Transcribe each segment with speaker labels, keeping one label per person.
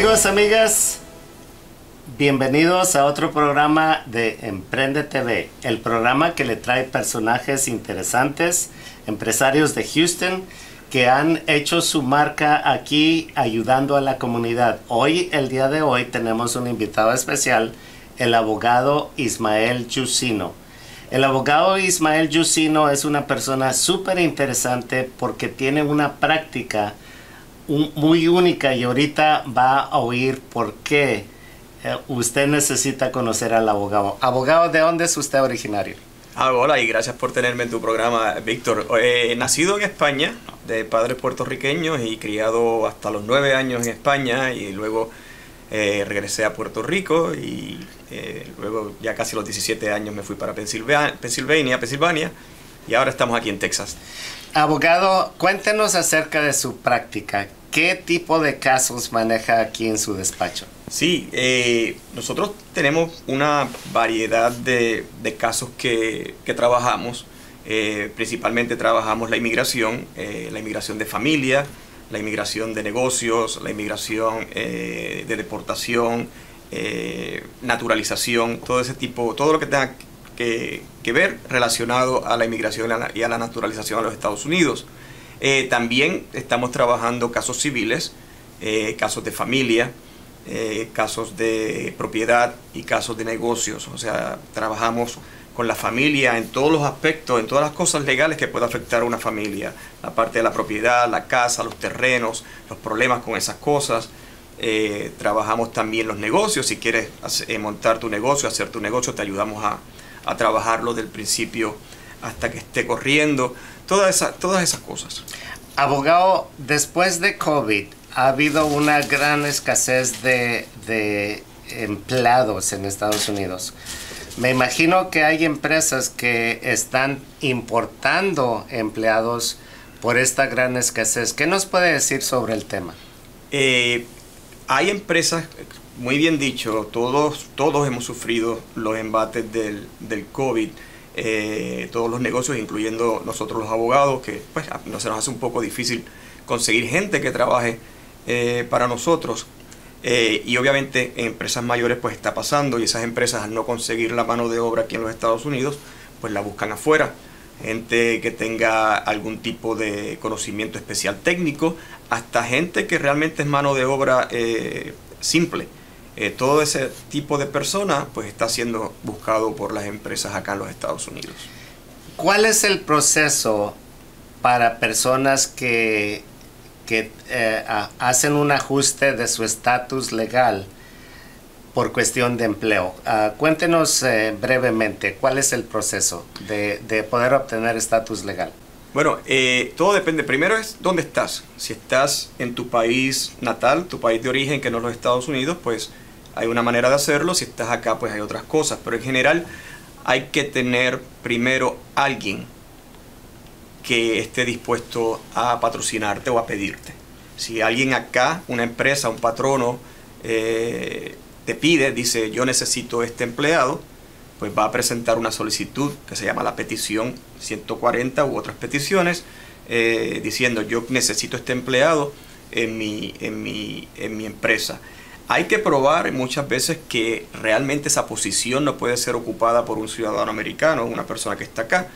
Speaker 1: Amigos, amigas, bienvenidos a otro programa de Emprende TV, el programa que le trae personajes interesantes, empresarios de Houston que han hecho su marca aquí ayudando a la comunidad. Hoy, el día de hoy, tenemos un invitado especial, el abogado Ismael Jusino. El abogado Ismael Jusino es una persona súper interesante porque tiene una práctica muy única y ahorita va a oír por qué usted necesita conocer al abogado. Abogado, ¿de dónde es usted originario?
Speaker 2: Hola y gracias por tenerme en tu programa, Víctor. Nacido en España, de padres puertorriqueños y criado hasta los 9 años en España y luego regresé a Puerto Rico y luego ya casi los 17 años me fui para Pensilvania y ahora estamos aquí en Texas.
Speaker 1: Abogado, cuéntenos acerca de su práctica. ¿Qué tipo de casos maneja aquí en su despacho?
Speaker 2: Sí, nosotros tenemos una variedad de casos que trabajamos. Principalmente trabajamos la inmigración de familia, la inmigración de negocios, la inmigración de deportación, naturalización, todo ese tipo, todo lo que tenga que ver relacionado a la inmigración y a la naturalización a los Estados Unidos. También estamos trabajando casos civiles, casos de familia, casos de propiedad y casos de negocios. O sea, trabajamos con la familia en todos los aspectos, en todas las cosas legales que pueda afectar a una familia. La parte de la propiedad, la casa, los terrenos, los problemas con esas cosas. Trabajamos también los negocios. Si quieres montar tu negocio, hacer tu negocio, te ayudamos a trabajarlo del principio hasta que esté corriendo. Todas esas cosas.
Speaker 1: Abogado, después de COVID ha habido una gran escasez de empleados en Estados Unidos. Me imagino que hay empresas que están importando empleados por esta gran escasez. ¿Qué nos puede decir sobre el tema?
Speaker 2: Hay empresas, muy bien dicho, todos hemos sufrido los embates del COVID. Todos los negocios, incluyendo nosotros los abogados, que pues no se nos hace un poco difícil conseguir gente que trabaje para nosotros. Y obviamente en empresas mayores pues está pasando, y esas empresas, al no conseguir la mano de obra aquí en los Estados Unidos, pues la buscan afuera. Gente que tenga algún tipo de conocimiento especial técnico, hasta gente que realmente es mano de obra simple. Todo ese tipo de personas pues está siendo buscado por las empresas acá en los Estados Unidos.
Speaker 1: ¿Cuál es el proceso para personas que hacen un ajuste de su estatus legal por cuestión de empleo? Cuéntenos brevemente, ¿cuál es el proceso de poder obtener estatus legal?
Speaker 2: Bueno, todo depende. Primero es dónde estás. Si estás en tu país natal, tu país de origen, que no es los Estados Unidos, pues hay una manera de hacerlo. Si estás acá, pues hay otras cosas. Pero en general hay que tener primero alguien que esté dispuesto a patrocinarte o a pedirte. Si alguien acá, una empresa, un patrono, te pide, dice yo necesito este empleado, pues va a presentar una solicitud que se llama la petición 140 u otras peticiones, diciendo yo necesito este empleado en mi empresa. Hay que probar muchas veces que realmente esa posición no puede ser ocupada por un ciudadano americano, una persona que está acá.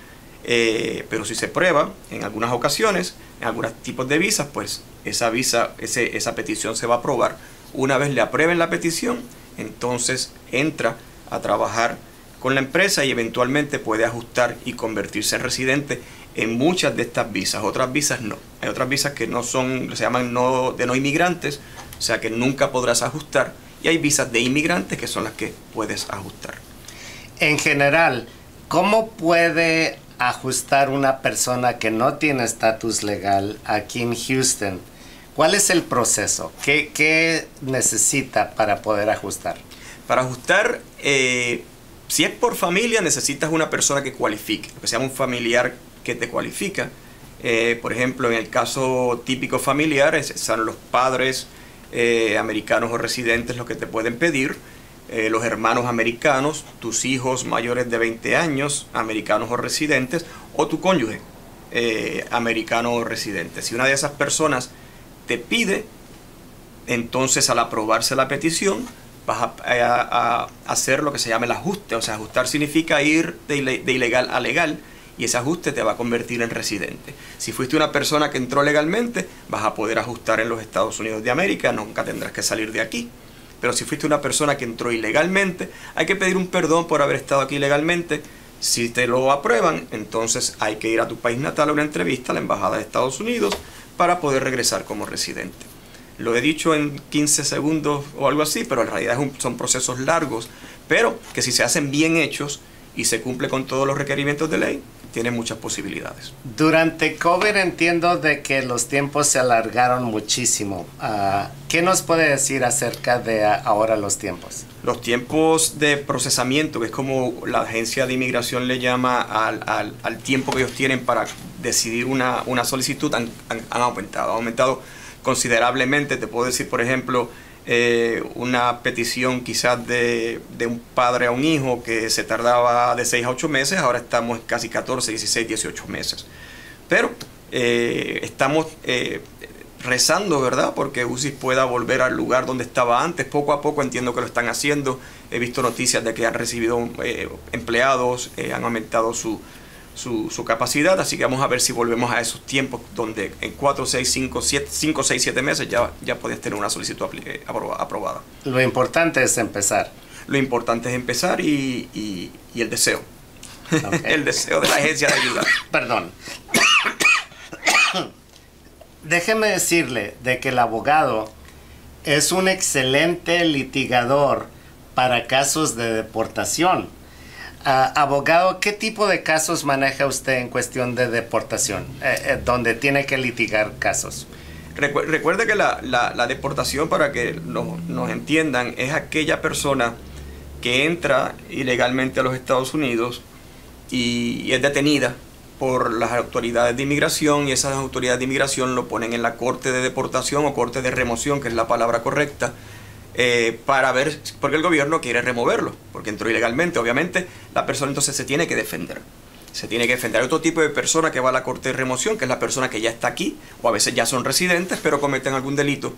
Speaker 2: Pero si se prueba en algunas ocasiones, en algunos tipos de visas, pues esa petición se va a aprobar. Una vez le aprueben la petición, entonces entra a trabajar con la empresa y eventualmente puede ajustar y convertirse en residente en muchas de estas visas. Otras visas no. Hay otras visas que no son, se llaman de no inmigrantes, o sea que nunca podrás ajustar. Y hay visas de inmigrantes que son las que puedes ajustar.
Speaker 1: En general, ¿cómo puede ajustar una persona que no tiene estatus legal aquí en Houston? ¿Cuál es el proceso? ¿Qué necesita para poder ajustar?
Speaker 2: Para ajustar, si es por familia, necesitas una persona que cualifique, lo que se llama un familiar que te cualifica. Por ejemplo, en el caso típico familiar, son los padres americanos o residentes los que te pueden pedir. Los hermanos americanos, tus hijos mayores de 20 años, americanos o residentes, o tu cónyuge, americano o residente. Si una de esas personas te pide, Entonces, al aprobarse la petición, vas a hacer lo que se llama el ajuste. O sea, ajustar significa ir de ilegal a legal, y ese ajuste te va a convertir en residente. Si fuiste una persona que entró legalmente, vas a poder ajustar en los Estados Unidos de América, nunca tendrás que salir de aquí. Pero si fuiste una persona que entró ilegalmente, hay que pedir un perdón por haber estado aquí ilegalmente. Si te lo aprueban, entonces hay que ir a tu país natal a una entrevista a la Embajada de Estados Unidos para poder regresar como residente. Lo he dicho en 15 segundos o algo así, pero en realidad son procesos largos, pero que si se hacen bien hechos y se cumple con todos los requerimientos de ley, tiene muchas posibilidades.
Speaker 1: Durante COVID entiendo de que los tiempos se alargaron muchísimo. ¿Qué nos puede decir acerca de ahora los tiempos?
Speaker 2: Los tiempos de procesamiento, que es como la agencia de inmigración le llama al tiempo que ellos tienen para decidir una solicitud, han aumentado considerablemente. Te puedo decir, por ejemplo, una petición quizás de un padre a un hijo que se tardaba de 6 a 8 meses, ahora estamos en casi 14, 16, 18 meses. Pero estamos rezando, ¿verdad?, porque UCIS pueda volver al lugar donde estaba antes. Poco a poco entiendo que lo están haciendo. He visto noticias de que han recibido empleados, han aumentado su capacidad, así que vamos a ver si volvemos a esos tiempos donde en 4, 6, 5, 6, 7 meses ya podías tener una solicitud aprobada.
Speaker 1: Lo importante es empezar.
Speaker 2: Lo importante es empezar y el deseo. Okay. El deseo de la agencia de ayuda.
Speaker 1: Perdón. Déjeme decirle de que el abogado es un excelente litigador para casos de deportación. Abogado, ¿qué tipo de casos maneja usted en cuestión de deportación, donde tiene que litigar casos?
Speaker 2: Recuerde que la deportación, para que nos entiendan, es aquella persona que entra ilegalmente a los Estados Unidos y es detenida por las autoridades de inmigración, y esas autoridades de inmigración lo ponen en la corte de deportación o corte de remoción, que es la palabra correcta, para ver, porque el gobierno quiere removerlo, porque entró ilegalmente. Obviamente la persona entonces se tiene que defender. Se tiene que defender. Hay otro tipo de persona que va a la corte de remoción, que es la persona que ya está aquí, o a veces ya son residentes, pero cometen algún delito,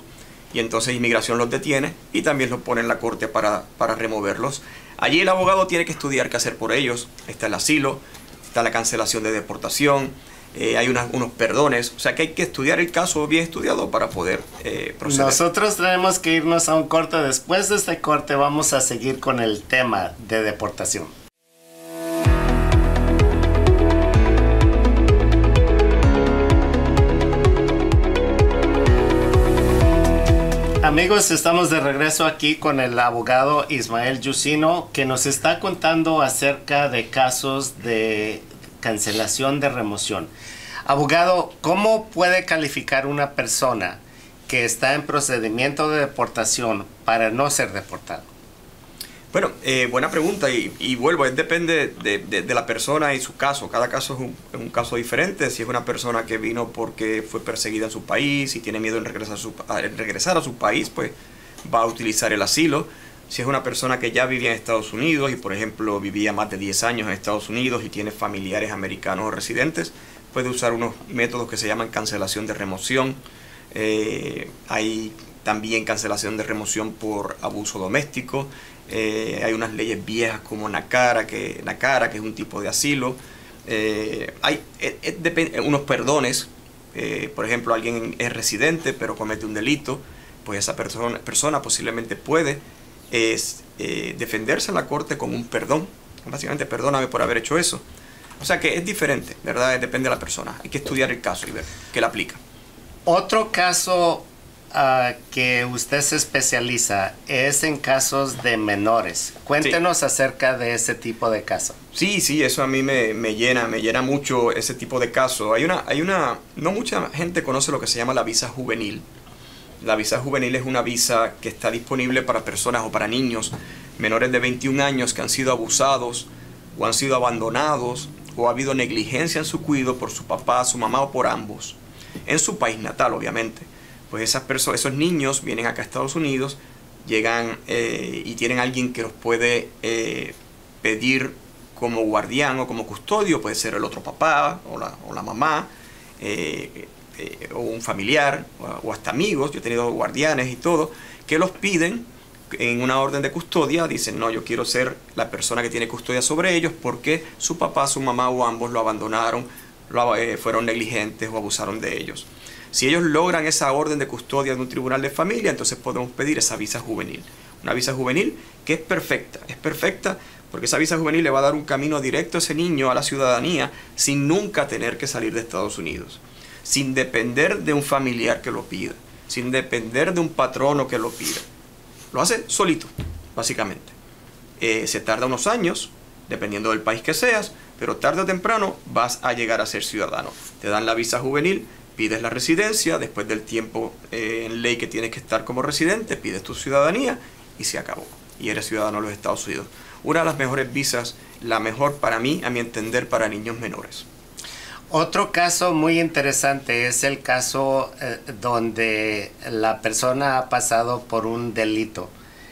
Speaker 2: y entonces inmigración los detiene y también los pone en la corte para removerlos. Allí el abogado tiene que estudiar qué hacer por ellos. Está el asilo, está la cancelación de deportación, hay unos perdones. O sea que hay que estudiar el caso bien estudiado para poder proceder.
Speaker 1: Nosotros tenemos que irnos a un corte. Después de este corte vamos a seguir con el tema de deportación. Amigos, estamos de regreso aquí con el abogado Ismael Yusino, que nos está contando acerca de casos de cancelación de remoción. Abogado, ¿cómo puede calificar una persona que está en procedimiento de deportación para no ser deportado?
Speaker 2: Bueno, buena pregunta, y vuelvo, depende de la persona y su caso. Cada caso es un caso diferente. Si es una persona que vino porque fue perseguida en su país y tiene miedo en regresar a su país, pues va a utilizar el asilo. Si es una persona que ya vivía en Estados Unidos y, por ejemplo, vivía más de 10 años en Estados Unidos y tiene familiares americanos o residentes, puede usar unos métodos que se llaman cancelación de remoción. Hay también cancelación de remoción por abuso doméstico. Hay unas leyes viejas como NACARA, que es un tipo de asilo. Hay unos perdones. Por ejemplo, alguien es residente pero comete un delito, pues esa persona posiblemente puede defenderse en la corte con un perdón. Básicamente, perdóname por haber hecho eso. O sea que es diferente, ¿verdad? Depende de la persona. Hay que estudiar el caso y ver qué le aplica.
Speaker 1: Otro caso que usted se especializa es en casos de menores. Cuéntenos acerca de ese tipo de caso.
Speaker 2: Sí, eso a mí me llena mucho ese tipo de caso. No mucha gente conoce lo que se llama la visa juvenil. La visa juvenil es una visa que está disponible para personas o para niños menores de 21 años que han sido abusados o han sido abandonados o ha habido negligencia en su cuidado por su papá, su mamá o por ambos, en su país natal, obviamente. Pues esos niños vienen acá a Estados Unidos, llegan y tienen alguien que los puede pedir como guardián o como custodio. Puede ser el otro papá o la mamá, o un familiar o hasta amigos, yo he tenido guardianes y todo, que los piden en una orden de custodia, dicen, no, yo quiero ser la persona que tiene custodia sobre ellos porque su papá, su mamá o ambos lo abandonaron, fueron negligentes o abusaron de ellos. Si ellos logran esa orden de custodia de un tribunal de familia, entonces podemos pedir esa visa juvenil. Una visa juvenil que es perfecta porque esa visa juvenil le va a dar un camino directo a ese niño a la ciudadanía sin nunca tener que salir de Estados Unidos, sin depender de un familiar que lo pida, sin depender de un patrono que lo pida. Lo hace solito, básicamente. Se tarda unos años, dependiendo del país que seas, pero tarde o temprano vas a llegar a ser ciudadano. Te dan la visa juvenil, pides la residencia, después del tiempo en ley que tienes que estar como residente, pides tu ciudadanía y se acabó. Y eres ciudadano de los Estados Unidos. Una de las mejores visas, la mejor para mí, a mi entender, para niños menores.
Speaker 1: Otro caso muy interesante es el caso donde la persona ha pasado por un delito,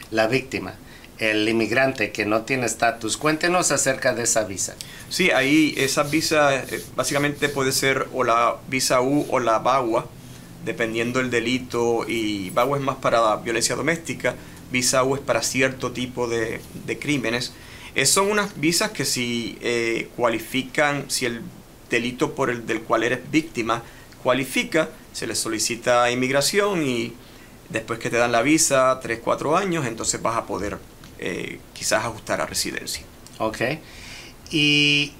Speaker 1: la víctima, el inmigrante que no tiene estatus. Cuéntenos acerca de esa visa.
Speaker 2: Sí, ahí esa visa básicamente puede ser o la visa U o la VAWA, dependiendo del delito, y VAWA es más para violencia doméstica, visa U es para cierto tipo de crímenes. Son unas visas que si cualifican, si el delito del cual eres víctima cualifica, se le solicita inmigración y después que te dan la visa, 3-4 años, entonces vas a poder quizás ajustar a residencia.
Speaker 1: Ok. Y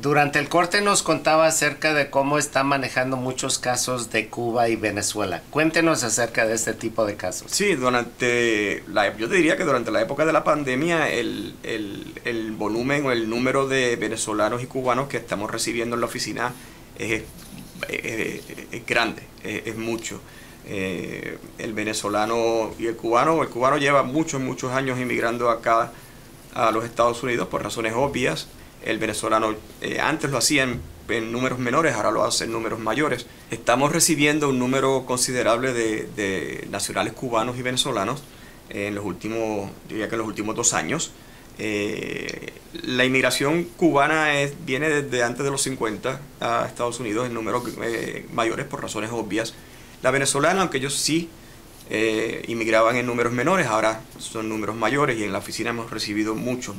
Speaker 1: durante el corte nos contaba acerca de cómo está manejando muchos casos de Cuba y Venezuela. Cuéntenos acerca de este tipo de casos.
Speaker 2: Sí, yo te diría que durante la época de la pandemia el volumen o el número de venezolanos y cubanos que estamos recibiendo en la oficina es grande, es mucho. El venezolano y el cubano lleva muchos años inmigrando acá a los Estados Unidos por razones obvias. El venezolano antes lo hacía en números menores, ahora lo hace en números mayores. Estamos recibiendo un número considerable de nacionales cubanos y venezolanos en los últimos 2 años. La inmigración cubana viene desde antes de los 50 a Estados Unidos en números mayores por razones obvias. La venezolana, aunque ellos sí inmigraban en números menores, ahora son números mayores y en la oficina hemos recibido muchos.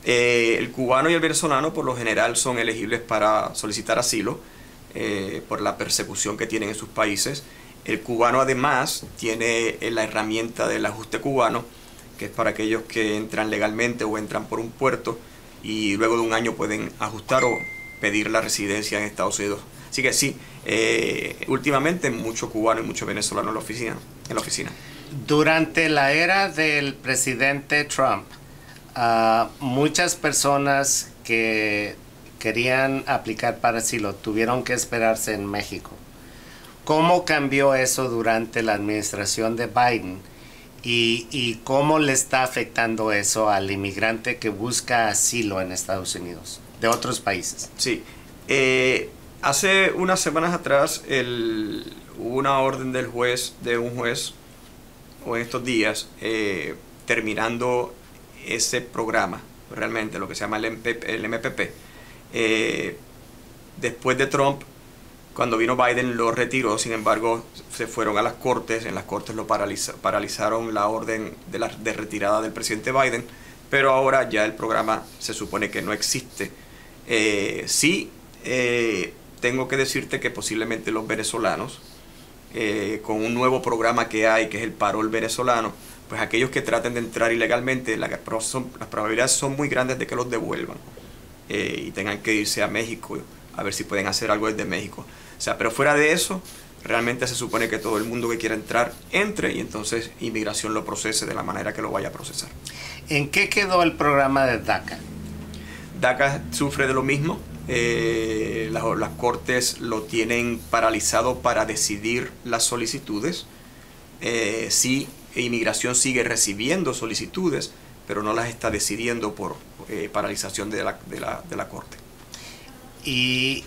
Speaker 2: El cubano y el venezolano por lo general son elegibles para solicitar asilo por la persecución que tienen en sus países. El cubano además tiene la herramienta del ajuste cubano, que es para aquellos que entran legalmente o entran por un puerto y luego de un año pueden ajustar o pedir la residencia en Estados Unidos. Así que sí, últimamente mucho cubano y mucho venezolano en la oficina. Durante
Speaker 1: la era del presidente Trump, muchas personas que querían aplicar para asilo tuvieron que esperarse en México. ¿Cómo cambió eso durante la administración de Biden? ¿Y cómo le está afectando eso al inmigrante que busca asilo en Estados Unidos, de otros países?
Speaker 2: Sí. Hace unas semanas atrás hubo una orden de un juez, o en estos días, terminando ese programa, realmente lo que se llama el MPP. Después de Trump, cuando vino Biden lo retiró, sin embargo se fueron a las cortes, en las cortes lo paralizaron la orden de retirada del presidente Biden, pero ahora ya el programa se supone que no existe. Tengo que decirte que posiblemente los venezolanos, con un nuevo programa que hay, que es el parol venezolano, pues aquellos que traten de entrar ilegalmente, las probabilidades son muy grandes de que los devuelvan y tengan que irse a México a ver si pueden hacer algo desde México. O sea, pero fuera de eso, realmente se supone que todo el mundo que quiera entrar, entre y entonces inmigración lo procese de la manera que lo vaya a procesar.
Speaker 1: ¿En qué quedó el programa de DACA?
Speaker 2: DACA sufre de lo mismo. Las cortes lo tienen paralizado para decidir las solicitudes. Sí, inmigración sigue recibiendo solicitudes, pero no las está decidiendo por paralización de la corte.
Speaker 1: Y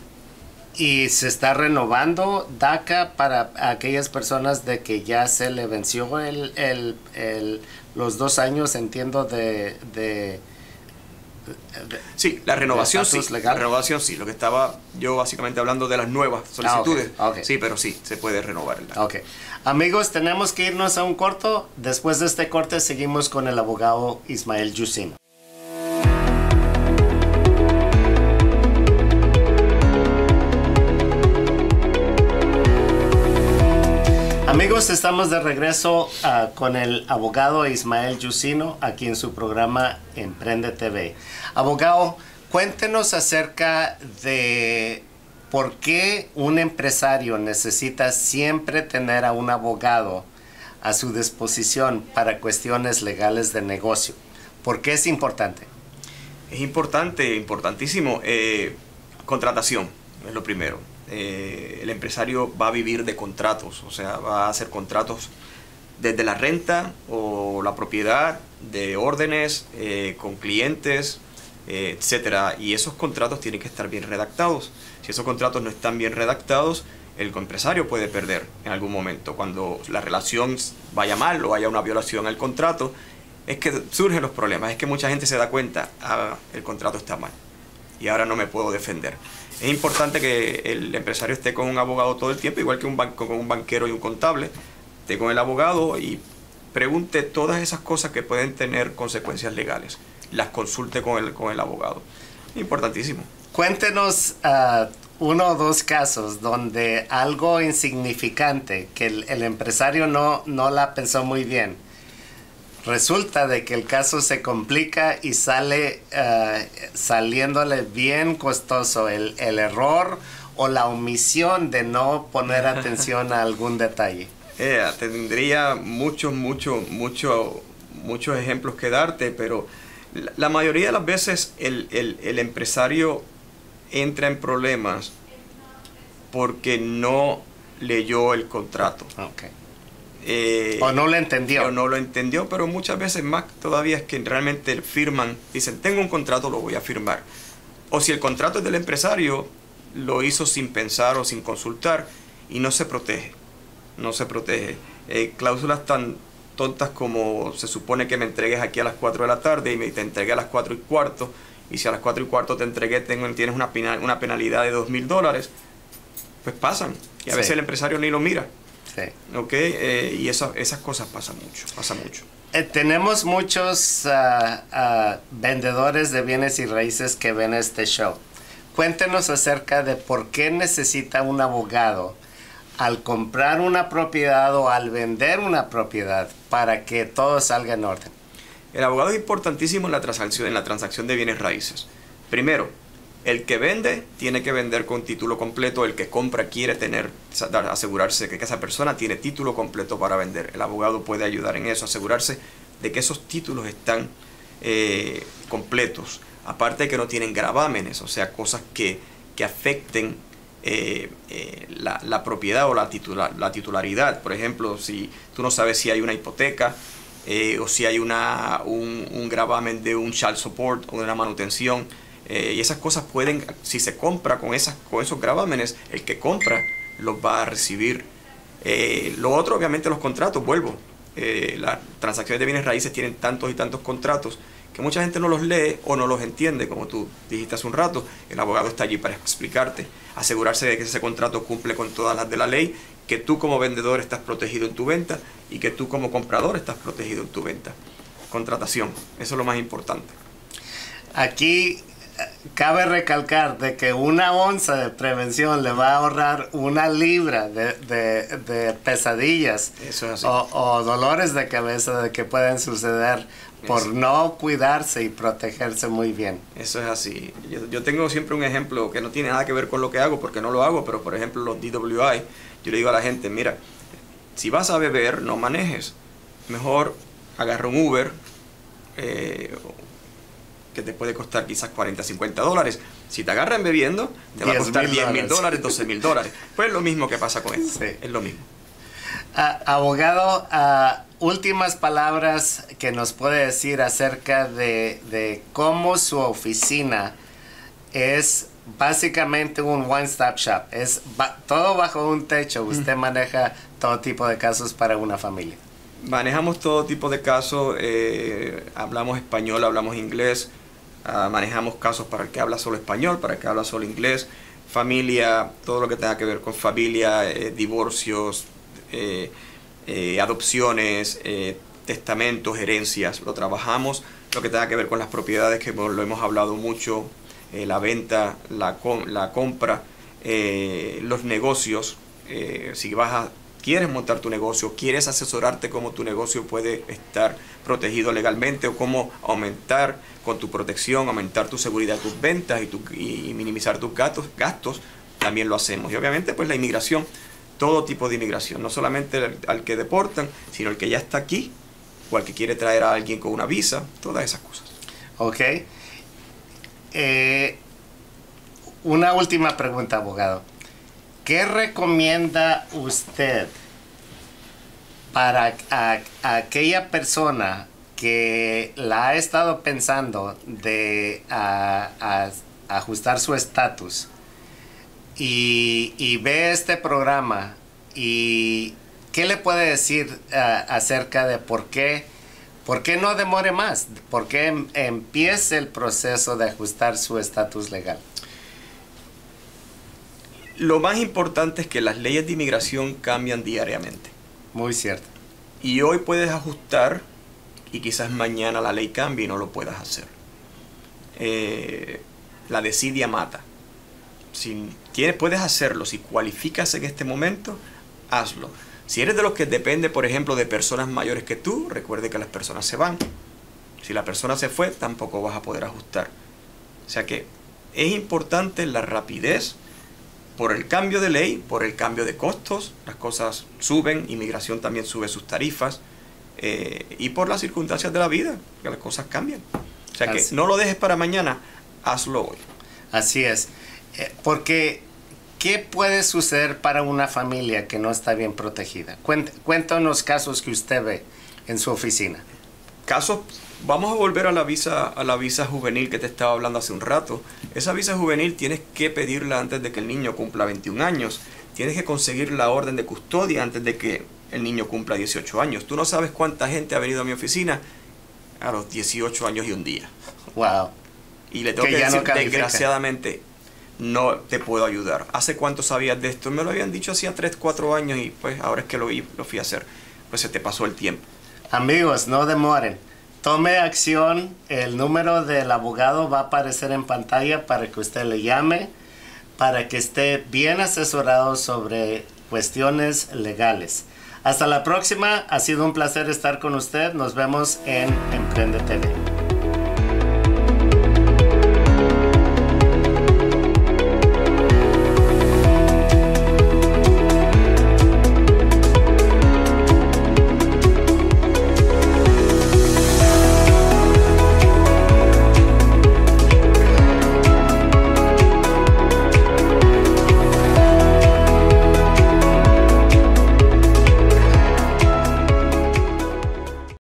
Speaker 1: se está renovando DACA para aquellas personas de que ya se le venció los 2 años, entiendo, de
Speaker 2: Sí, la renovación sí.
Speaker 1: Legal.
Speaker 2: La renovación sí. Lo que estaba yo básicamente hablando de las nuevas solicitudes.
Speaker 1: Okay.
Speaker 2: Sí, pero sí, se puede renovar.
Speaker 1: Ok. Amigos, tenemos que irnos a un corto. Después de este corte seguimos con el abogado Ismael Jusino. Amigos, estamos de regreso con el abogado Ismael Jusino aquí en su programa Emprende TV. Abogado, cuéntenos acerca de por qué un empresario necesita siempre tener a un abogado a su disposición para cuestiones legales de negocio. ¿Por qué es importante?
Speaker 2: Es importante, importantísimo. Contratación es lo primero. El empresario va a vivir de contratos, o sea, va a hacer contratos desde la renta o la propiedad, de órdenes, con clientes, etcétera. Y esos contratos tienen que estar bien redactados. Si esos contratos no están bien redactados, el empresario puede perder en algún momento. Cuando la relación vaya mal o haya una violación al contrato, es que surgen los problemas. Es que mucha gente se da cuenta, el contrato está mal y ahora no me puedo defender. Es importante que el empresario esté con un abogado todo el tiempo, igual que con un banquero y un contable, esté con el abogado y pregunte todas esas cosas que pueden tener consecuencias legales. Las consulte con el abogado. Importantísimo.
Speaker 1: Cuéntenos uno o dos casos donde algo insignificante que el empresario no la pensó muy bien. Resulta de que el caso se complica y sale saliéndole bien costoso el error o la omisión de no poner atención a algún detalle.
Speaker 2: Tendría muchos ejemplos que darte, pero la mayoría de las veces el empresario entra en problemas porque no leyó el contrato.
Speaker 1: Okay. O no lo entendió.
Speaker 2: O no lo entendió, pero muchas veces más todavía es que realmente firman, dicen, tengo un contrato, lo voy a firmar. O si el contrato es del empresario, lo hizo sin pensar o sin consultar y no se protege. No se protege. Cláusulas tan tontas como se supone que me entregues aquí a las 4 de la tarde y te entregué a las 4 y cuarto, y si a las 4 y cuarto te entregué, tienes una penalidad de $2,000, pues pasan. Y a veces el empresario ni lo mira.
Speaker 1: Sí.
Speaker 2: Okay, y esas cosas pasa mucho.
Speaker 1: Tenemos muchos vendedores de bienes y raíces que ven este show. Cuéntenos acerca de por qué necesita un abogado al comprar una propiedad o al vender una propiedad para que todo salga en orden.
Speaker 2: El abogado es importantísimo en la transacción de bienes raíces. Primero, el que vende tiene que vender con título completo. El que compra quiere asegurarse de que esa persona tiene título completo para vender. El abogado puede ayudar en eso, asegurarse de que esos títulos están completos. Aparte de que no tienen gravámenes, o sea, cosas que afecten la propiedad o la titularidad. Por ejemplo, si tú no sabes si hay una hipoteca o si hay un gravamen de un child support o de una manutención. Y esas cosas pueden, si se compra con esos gravámenes, el que compra los va a recibir. Lo otro, obviamente, los contratos, las transacciones de bienes raíces tienen tantos y tantos contratos que mucha gente no los lee o no los entiende, como tú dijiste hace un rato. El abogado está allí para explicarte, asegurarse de que ese contrato cumple con todas las de la ley, que tú como vendedor estás protegido en tu venta y que tú como comprador estás protegido en tu venta. Contratación, eso es lo más importante.
Speaker 1: Aquí cabe recalcar de que una onza de prevención le va a ahorrar 1 libra de pesadillas.
Speaker 2: Eso es así.
Speaker 1: o dolores de cabeza de que pueden suceder por no cuidarse y protegerse muy bien.
Speaker 2: Eso es así. Yo tengo siempre un ejemplo que no tiene nada que ver con lo que hago porque no lo hago, pero por ejemplo los DWI, yo le digo a la gente, mira, si vas a beber, no manejes. Mejor agarra un Uber, que te puede costar quizás $40, $50. Si te agarran bebiendo, te va a costar $10,000, $12,000. Pues es lo mismo que pasa con esto.
Speaker 1: Sí.
Speaker 2: Es lo mismo.
Speaker 1: Abogado, últimas palabras que nos puede decir acerca de cómo su oficina es básicamente un one-stop shop. Es todo bajo un techo. Usted maneja todo tipo de casos para una familia.
Speaker 2: Manejamos todo tipo de casos. Hablamos español, hablamos inglés. Manejamos casos para el que habla solo español, para el que habla solo inglés, familia, todo lo que tenga que ver con familia, divorcios, adopciones, testamentos, herencias, lo trabajamos. Lo que tenga que ver con las propiedades, que lo hemos hablado mucho, la venta, la compra, los negocios. Si quieres montar tu negocio, quieres asesorarte cómo tu negocio puede estar protegido legalmente o cómo aumentar con tu protección, aumentar tu seguridad, tus ventas y minimizar tus gastos, también lo hacemos. Y obviamente pues la inmigración, todo tipo de inmigración, no solamente al que deportan, sino el que ya está aquí o al que quiere traer a alguien con una visa, todas esas cosas.
Speaker 1: Ok. Una última pregunta, abogado. ¿Qué recomienda usted para aquella persona que la ha estado pensando de ajustar su estatus y ve este programa? ¿Y qué le puede decir acerca de por qué no demore más? ¿Por qué empiece el proceso de ajustar su estatus legal?
Speaker 2: Lo más importante es que las leyes de inmigración cambian diariamente.
Speaker 1: Muy cierto.
Speaker 2: Y hoy puedes ajustar y quizás mañana la ley cambie y no lo puedas hacer. La desidia mata. Si puedes hacerlo, si cualificas en este momento, hazlo. Si eres de los que depende, por ejemplo, de personas mayores que tú, recuerde que las personas se van. Si la persona se fue, tampoco vas a poder ajustar. O sea que es importante la rapidez. Por el cambio de ley, por el cambio de costos, las cosas suben, inmigración también sube sus tarifas, y por las circunstancias de la vida, que las cosas cambian. O sea que no lo dejes para mañana, hazlo hoy.
Speaker 1: Así es, porque ¿qué puede suceder para una familia que no está bien protegida? Cuéntanos casos que usted ve en su oficina.
Speaker 2: Casos, vamos a volver a la visa juvenil que te estaba hablando hace un rato. Esa visa juvenil tienes que pedirla antes de que el niño cumpla 21 años. Tienes que conseguir la orden de custodia antes de que el niño cumpla 18 años. Tú no sabes cuánta gente ha venido a mi oficina a los 18 años y un día.
Speaker 1: Wow.
Speaker 2: Y le tengo que decir, desgraciadamente, no te puedo ayudar. ¿Hace cuánto sabías de esto? Me lo habían dicho hacía 3, 4 años y pues ahora es que lo fui a hacer. Pues se te pasó el tiempo.
Speaker 1: Amigos, no demoren. Tome acción. El número del abogado va a aparecer en pantalla para que usted le llame, para que esté bien asesorado sobre cuestiones legales. Hasta la próxima. Ha sido un placer estar con usted. Nos vemos en Emprende TV.